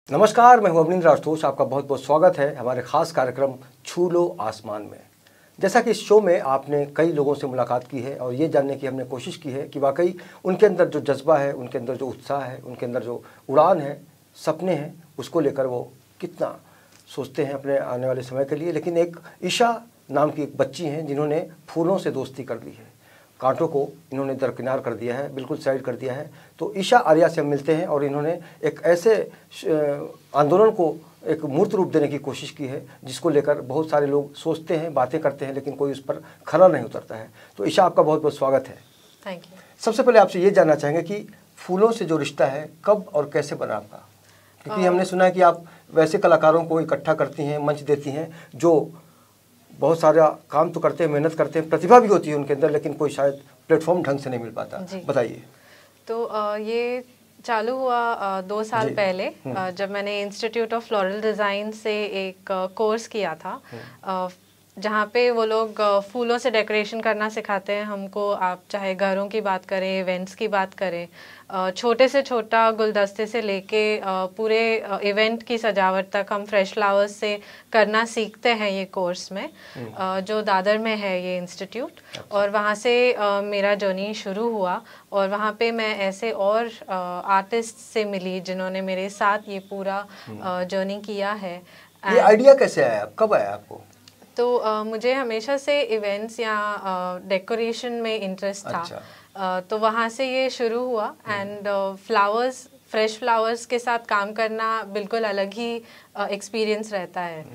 नमस्कार, मैं हूं अवनींद्र आशुतोष। आपका बहुत बहुत स्वागत है हमारे खास कार्यक्रम छू लो आसमान में। जैसा कि इस शो में आपने कई लोगों से मुलाकात की है और ये जानने की हमने कोशिश की है कि वाकई उनके अंदर जो जज्बा है, उनके अंदर जो उत्साह है, उनके अंदर जो उड़ान है, सपने हैं, उसको लेकर वो कितना सोचते हैं अपने आने वाले समय के लिए। लेकिन एक ईशा नाम की एक बच्ची हैं जिन्होंने फूलों से दोस्ती कर ली है, कांटों को इन्होंने दरकिनार कर दिया है, बिल्कुल साइड कर दिया है। तो ईशा आर्या से हम मिलते हैं और इन्होंने एक ऐसे आंदोलन को एक मूर्त रूप देने की कोशिश की है जिसको लेकर बहुत सारे लोग सोचते हैं, बातें करते हैं, लेकिन कोई उस पर खरा नहीं उतरता है। तो ईशा, आपका बहुत बहुत स्वागत है। Thank you. सबसे पहले आपसे ये जानना चाहेंगे कि फूलों से जो रिश्ता है कब और कैसे बना आपका? क्योंकि हमने सुना है कि आप वैसे कलाकारों को इकट्ठा करती हैं, मंच देती हैं जो बहुत सारा काम तो करते हैं, मेहनत करते हैं, प्रतिभा भी होती है उनके अंदर, लेकिन कोई शायद प्लेटफॉर्म ढंग से नहीं मिल पाता। बताइए। तो ये चालू हुआ 2 साल पहले जब मैंने इंस्टीट्यूट ऑफ फ्लोरल डिज़ाइन से एक कोर्स किया था, जहाँ पे वो लोग फूलों से डेकोरेशन करना सिखाते हैं हमको। आप चाहे घरों की बात करें, इवेंट्स की बात करें, छोटे से छोटा गुलदस्ते से लेके पूरे इवेंट की सजावट तक हम फ्रेश फ्लावर्स से करना सीखते हैं ये कोर्स में, जो दादर में है ये इंस्टीट्यूट। और वहाँ से मेरा जर्नी शुरू हुआ और वहाँ पे मैं ऐसे और आर्टिस्ट से मिली जिन्होंने मेरे साथ ये पूरा जर्नी किया है। ये आइडिया कैसे आया, कब आया आपको? तो मुझे हमेशा से इवेंट्स या डेकोरेशन में इंटरेस्ट था। अच्छा। तो वहाँ से ये शुरू हुआ एंड फ्लावर्स, फ्रेश फ्लावर्स के साथ काम करना बिल्कुल अलग ही एक्सपीरियंस रहता है।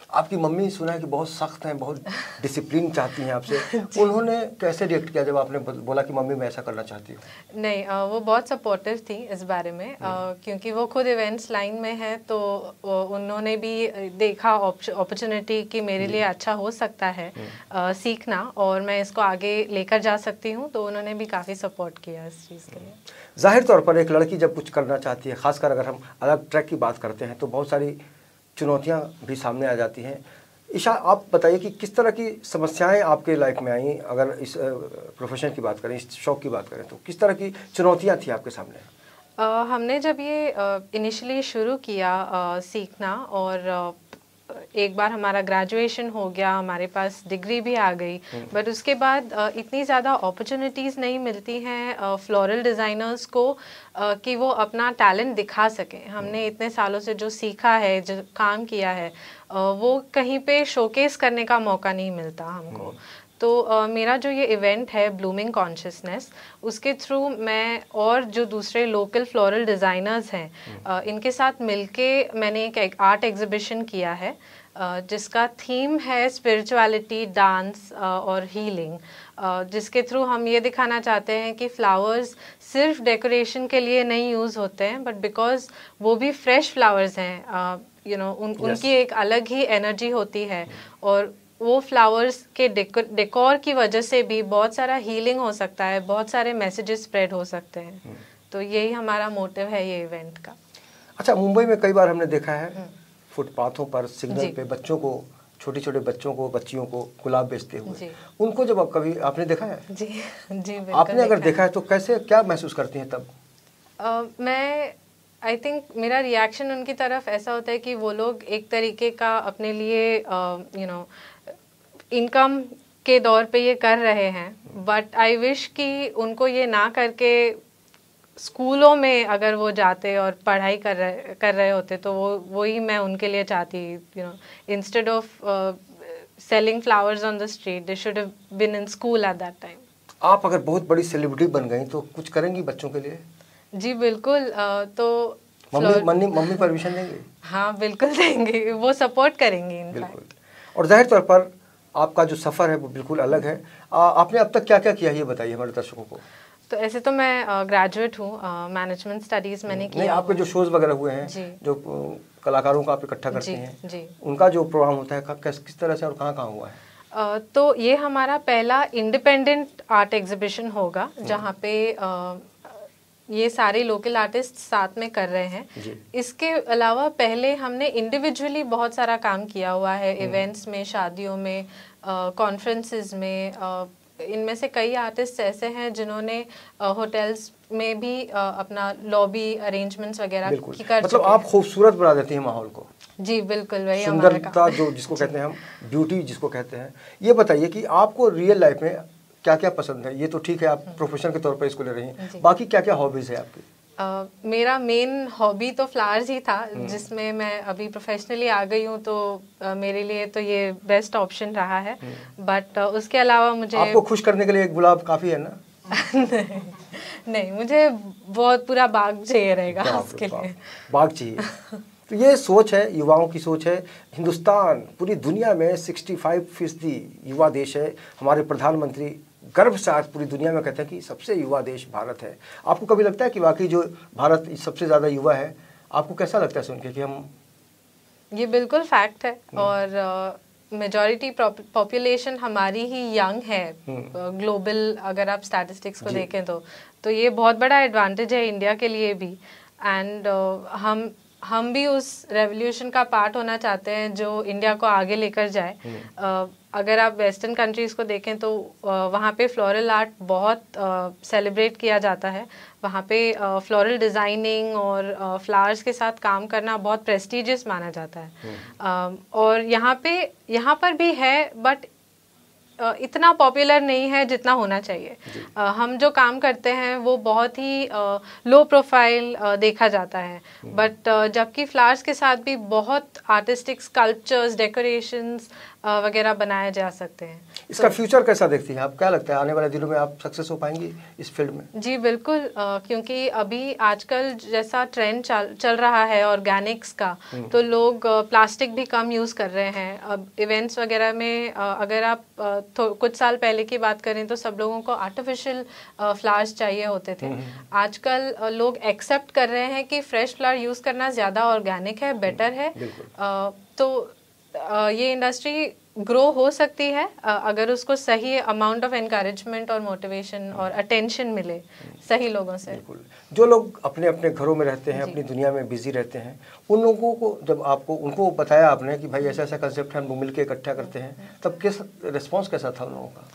आपकी मम्मी सुना है कि बहुत सख्त हैं, बहुत डिसिप्लिन चाहती हैं आपसे। उन्होंने कैसे रिएक्ट किया जब आपने बोला कि मम्मी मैं ऐसा करना चाहती हूँ? नहीं, वो बहुत सपोर्टिव थी इस बारे में, क्योंकि वो खुद इवेंट्स लाइन में है। तो उन्होंने भी देखा अपॉर्चुनिटी कि मेरे लिए अच्छा हो सकता है सीखना और मैं इसको आगे लेकर जा सकती हूँ। तो उन्होंने भी काफ़ी सपोर्ट किया इस चीज़ के लिए। जाहिर तौर पर एक लड़की जब कुछ करना चाहती है, खासकर अगर हम अलग ट्रैक की बात करते हैं, तो बहुत सारी चुनौतियां भी सामने आ जाती हैं। ईशा, आप बताइए कि किस तरह की समस्याएं आपके लाइफ में आई? अगर इस प्रोफेशन की बात करें, इस शौक की बात करें, तो किस तरह की चुनौतियां थी आपके सामने? हमने जब ये इनिशियली शुरू किया सीखना, और एक बार हमारा ग्रेजुएशन हो गया, हमारे पास डिग्री भी आ गई, बट उसके बाद इतनी ज़्यादा अपॉर्चुनिटीज़ नहीं मिलती हैं फ्लोरल डिज़ाइनर्स को कि वो अपना टैलेंट दिखा सकें। हमने इतने सालों से जो सीखा है, जो काम किया है, वो कहीं पे शोकेस करने का मौका नहीं मिलता हमको। तो मेरा जो ये इवेंट है ब्लूमिंग कॉन्शियसनेस, उसके थ्रू मैं और जो दूसरे लोकल फ्लोरल डिज़ाइनर्स हैं इनके साथ मिलके मैंने एक आर्ट एग्जीबिशन किया है जिसका थीम है स्पिरिचुअलिटी, डांस और हीलिंग, जिसके थ्रू हम ये दिखाना चाहते हैं कि फ्लावर्स सिर्फ डेकोरेशन के लिए नहीं यूज़ होते हैं, बट बिकॉज वो भी फ्रेश फ्लावर्स हैं, उनकी एक अलग ही एनर्जी होती है। और वो फ्लावर्स के डेकोर की वजह से भी बहुत सारा हीलिंग हो सकता है, बहुत सारे मैसेजेस स्प्रेड हो सकते हैं। तो यही हमारा मोटिव है ये इवेंट का। अच्छा, मुंबई में कई बार हमने देखा है फुटपाथों पर, सिग्नल पे बच्चों को, छोटे छोटे बच्चों को, बच्चियों को गुलाब बेचते हुए, उनको जब आप कभी आपने देखा है? जी जी, आपने अगर देखा है तो कैसे, क्या महसूस करती हैं तब? मैं आई थिंक मेरा रिएक्शन उनकी तरफ ऐसा होता है कि वो लोग एक तरीके का अपने लिए इनकम के दौर पे ये कर रहे हैं, बट आई विश कि उनको ये ना करके स्कूलों में अगर वो जाते और पढ़ाई कर रहे होते तो वही मैं उनके लिए चाहती, instead of selling flowers on the street, they should have been in school at that time. आप अगर बहुत बड़ी सेलिब्रिटी बन गई तो कुछ करेंगी बच्चों के लिए? जी बिल्कुल। तो मम्मी परमिशन देंगे? हाँ बिल्कुल देंगे, वो सपोर्ट करेंगी बिल्कुल। और जाहिर तौर पर आपका जो सफ़र है वो बिल्कुल अलग है। आपने अब तक क्या क्या किया, ये बताइए हमारे दर्शकों को। तो ऐसे तो मैं ग्रेजुएट हूँ, मैनेजमेंट स्टडीज़ मैंने किया। नहीं, आपके जो शोज़ वगैरह हुए हैं, जो कलाकारों को आप इकट्ठा करते हैं, उनका जो प्रोग्राम होता है किस तरह से और कहाँ कहाँ हुआ है? तो ये हमारा पहला इंडिपेंडेंट आर्ट एग्जीबिशन होगा जहाँ पे ये सारे लोकल आर्टिस्ट साथ में कर रहे हैं। इसके अलावा पहले हमने इंडिविजुअली बहुत सारा काम किया हुआ है, इवेंट्स में, शादियों में, कॉन्फ्रेंसेस में, इनमें से कई आर्टिस्ट ऐसे हैं जिन्होंने होटल्स में भी अपना लॉबी अरेंजमेंट्स वगैरह की कर मतलब आप खूबसूरत बना देती हैं माहौल को। जी बिल्कुल, वही सुंदरता जो जिसको कहते हैं हम, ब्यूटी जिसको कहते हैं। ये बताइए कि आपको रियल लाइफ में क्या क्या पसंद है? ये तो ठीक है, आप प्रोफेशन के तौर पर इसको ले रही हैं, बाकी क्या क्या हॉबीज है आपकी? मेरा मेन हॉबी तो फ्लावर्स ही था, जिसमें मैं अभी प्रोफेशनली आ गई हूँ, तो मेरे लिए तो ये बेस्ट ऑप्शन रहा है। बट उसके अलावा मुझे आपको खुश करने के लिए एक गुलाब काफी है ना? नहीं, मुझे बहुत पूरा बाग चाहिए रहेगा उसके लिए। बाग चाहिए। तो ये सोच है, युवाओं की सोच है। हिंदुस्तान पूरी दुनिया में 65% युवा देश है। हमारे प्रधानमंत्री गर्व से आज पूरी दुनिया में कहते हैं कि सबसे युवा देश भारत है। आपको कभी लगता है कि वाकई जो भारत सबसे ज़्यादा युवा है? आपको कैसा लगता है सुन के कि हम? ये बिल्कुल फैक्ट है, और मेजॉरिटी पॉपुलेशन हमारी ही यंग है ग्लोबल, अगर आप स्टैटिस्टिक्स को देखें तो ये बहुत बड़ा एडवांटेज है इंडिया के लिए भी। एंड हम भी उस रेवोल्यूशन का पार्ट होना चाहते हैं जो इंडिया को आगे लेकर जाए। अगर आप वेस्टर्न कंट्रीज को देखें तो वहाँ पे फ्लोरल आर्ट बहुत सेलिब्रेट किया जाता है। वहाँ पे फ्लोरल डिज़ाइनिंग और फ्लावर्स के साथ काम करना बहुत प्रेस्टिजियस माना जाता है। और यहाँ पर भी है, बट इतना पॉपुलर नहीं है जितना होना चाहिए। हम जो काम करते हैं वो बहुत ही लो प्रोफाइल देखा जाता है, बट जबकि फ्लावर्स के साथ भी बहुत आर्टिस्टिक स्कल्पचर्स, डेकोरेशंस वगैरह बनाए जा सकते हैं। इसका फ्यूचर कैसा देखती हैं आप? क्या लगता है आने वाले दिनों में आप सक्सेस हो पाएंगी इस फील्ड में? जी बिल्कुल, क्योंकि अभी आजकल जैसा ट्रेंड चल रहा है ऑर्गेनिक्स का, तो लोग प्लास्टिक भी कम यूज़ कर रहे हैं। अब इवेंट्स वगैरह में अगर आप कुछ साल पहले की बात करें तो सब लोगों को आर्टिफिशियल फ्लावर्स चाहिए होते थे। आजकल लोग एक्सेप्ट कर रहे हैं कि फ्रेश फ्लावर यूज़ करना ज़्यादा ऑर्गेनिक है, बेटर है। तो ये इंडस्ट्री ग्रो हो सकती है अगर उसको सही अमाउंट ऑफ एनकरेजमेंट और मोटिवेशन और अटेंशन मिले सही लोगों से। बिल्कुल। जो लोग अपने अपने घरों में रहते हैं, अपनी दुनिया में बिजी रहते हैं, उन लोगों को जब उनको बताया आपने कि भाई ऐसा ऐसा कंसेप्ट है, हम लोग मिलकर इकट्ठा करते हैं, तब कैसा रिस्पॉन्स कैसा था उन लोगों का?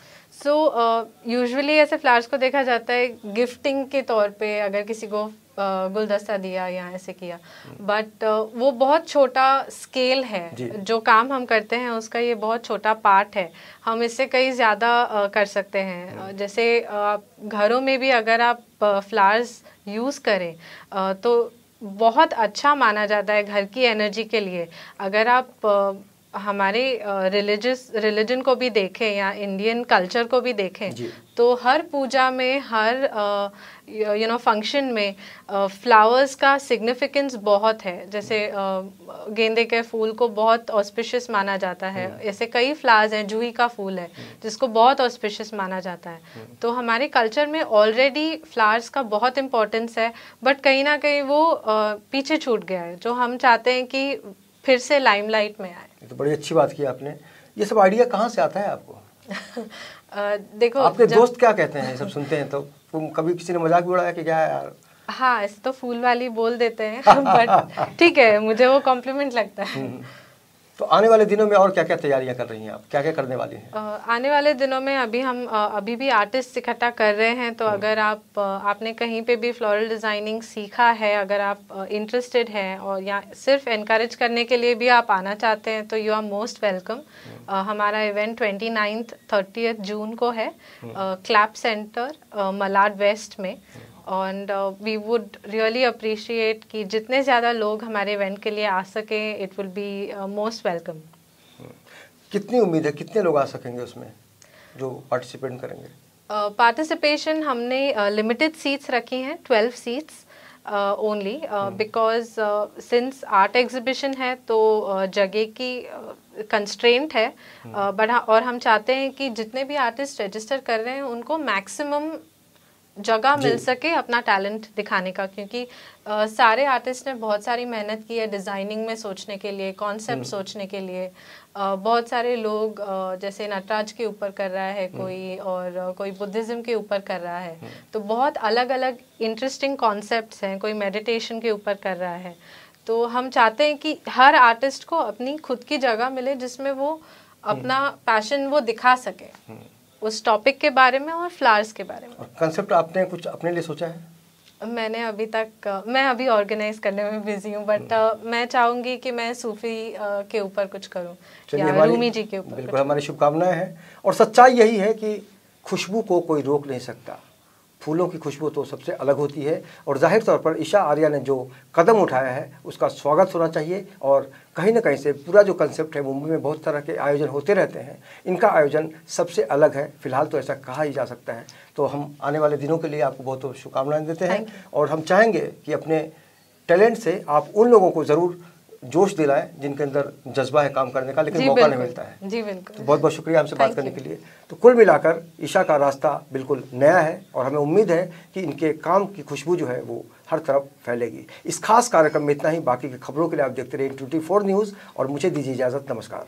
यूजुअली ऐसे फ्लावर्स को देखा जाता है गिफ्टिंग के तौर पे, अगर किसी को गुलदस्ता दिया या ऐसे किया, बट वो बहुत छोटा स्केल है। जो काम हम करते हैं उसका ये बहुत छोटा पार्ट है। हम इससे कई ज़्यादा कर सकते हैं। जैसे घरों में भी अगर आप फ्लावर्स यूज़ करें तो बहुत अच्छा माना जाता है घर की एनर्जी के लिए। अगर आप हमारे रिलीजन को भी देखें या इंडियन कल्चर को भी देखें तो हर पूजा में, हर फंक्शन में फ्लावर्स का सिग्निफिकेंस बहुत है। जैसे गेंदे के फूल को बहुत ऑस्पिशियस माना जाता है। ऐसे कई फ्लावर्स हैं, जूही का फूल है जिसको बहुत ऑस्पिशियस माना जाता है। तो हमारे कल्चर में ऑलरेडी फ्लावर्स का बहुत इम्पोर्टेंस है, बट कहीं ना कहीं वो पीछे छूट गया है, जो हम चाहते हैं कि फिर से लाइमलाइट में आए। तो बड़ी अच्छी बात की आपने। ये सब आइडिया कहाँ से आता है आपको? देखो, आपके दोस्त क्या कहते हैं सब सुनते हैं तो? तुम कभी किसी ने मजाक भी उड़ाया कि क्या यार? हाँ, ऐसे तो फूल वाली बोल देते हैं बट ठीक है, मुझे वो कॉम्प्लीमेंट लगता है। तो आने वाले दिनों में और क्या क्या तैयारियां कर रही हैं आप? क्या क्या करने वाली हैं? आने वाले दिनों में अभी भी आर्टिस्ट इकट्ठा कर रहे हैं। तो अगर आपने कहीं पे भी फ्लोरल डिज़ाइनिंग सीखा है, अगर आप इंटरेस्टेड हैं और या सिर्फ एनकरेज करने के लिए भी आप आना चाहते हैं, तो यू आर मोस्ट वेलकम। हमारा इवेंट 29th 30th जून को है क्लैप सेंटर मलाड वेस्ट में। And we would really appreciate कि जितने ज़्यादा लोग हमारे इवेंट के लिए आ सकें, it will be most welcome. कितनी उम्मीद है, कितने लोग आ सकेंगे उसमें जो पार्टिसिपेट करेंगे? पार्टिसिपेशन हमने लिमिटेड सीट्स रखी हैं, 12 seats only, because since art exhibition है तो जगह की कंस्ट्रेंट है। बट और हम चाहते हैं कि जितने भी आर्टिस्ट रजिस्टर कर रहे हैं उनको मैक्सिमम जगह मिल सके अपना टैलेंट दिखाने का, क्योंकि सारे आर्टिस्ट ने बहुत सारी मेहनत की है डिज़ाइनिंग में सोचने के लिए, कॉन्सेप्ट सोचने के लिए। बहुत सारे लोग जैसे नटराज के ऊपर कर रहा है कोई, और कोई बुद्धिज़्म के ऊपर कर रहा है। तो बहुत अलग अलग इंटरेस्टिंग कॉन्सेप्ट्स हैं, कोई मेडिटेशन के ऊपर कर रहा है। तो हम चाहते हैं कि हर आर्टिस्ट को अपनी खुद की जगह मिले जिसमें वो अपना पैशन वो दिखा सके। उस टॉपिक के बारे में और फ्लावर्स के बारे में। और कंसेप्ट आपने कुछ अपने लिए सोचा है? मैंने अभी तक मैं अभी ऑर्गेनाइज करने में बिजी हूँ, बट मैं चाहूँगी कि मैं सूफी के ऊपर कुछ करूँ या रूमी जी के ऊपर। बिल्कुल, हमारी शुभकामनाएं हैं। और सच्चाई यही है कि खुशबू को कोई रोक नहीं सकता। फूलों की खुशबू तो सबसे अलग होती है और जाहिर तौर पर ईशा आर्या ने जो कदम उठाया है उसका स्वागत होना चाहिए। और कहीं ना कहीं से पूरा जो कंसेप्ट है, मुंबई में बहुत तरह के आयोजन होते रहते हैं, इनका आयोजन सबसे अलग है, फिलहाल तो ऐसा कहा ही जा सकता है। तो हम आने वाले दिनों के लिए आपको बहुत बहुत शुभकामनाएं देते हैं और हम चाहेंगे कि अपने टैलेंट से आप उन लोगों को ज़रूर जोश दिलाएं जिनके अंदर जज्बा है काम करने का, लेकिन मौका नहीं मिलता है। जी बिल्कुल। तो बहुत बहुत शुक्रिया हमसे बात करने के लिए। तो कुल मिलाकर ईशा का रास्ता बिल्कुल नया है और हमें उम्मीद है कि इनके काम की खुशबू जो है वो हर तरफ फैलेगी। इस खास कार्यक्रम में इतना ही। बाकी की खबरों के लिए आप देखते रहिए 24 न्यूज़ और मुझे दीजिए इजाज़त। नमस्कार।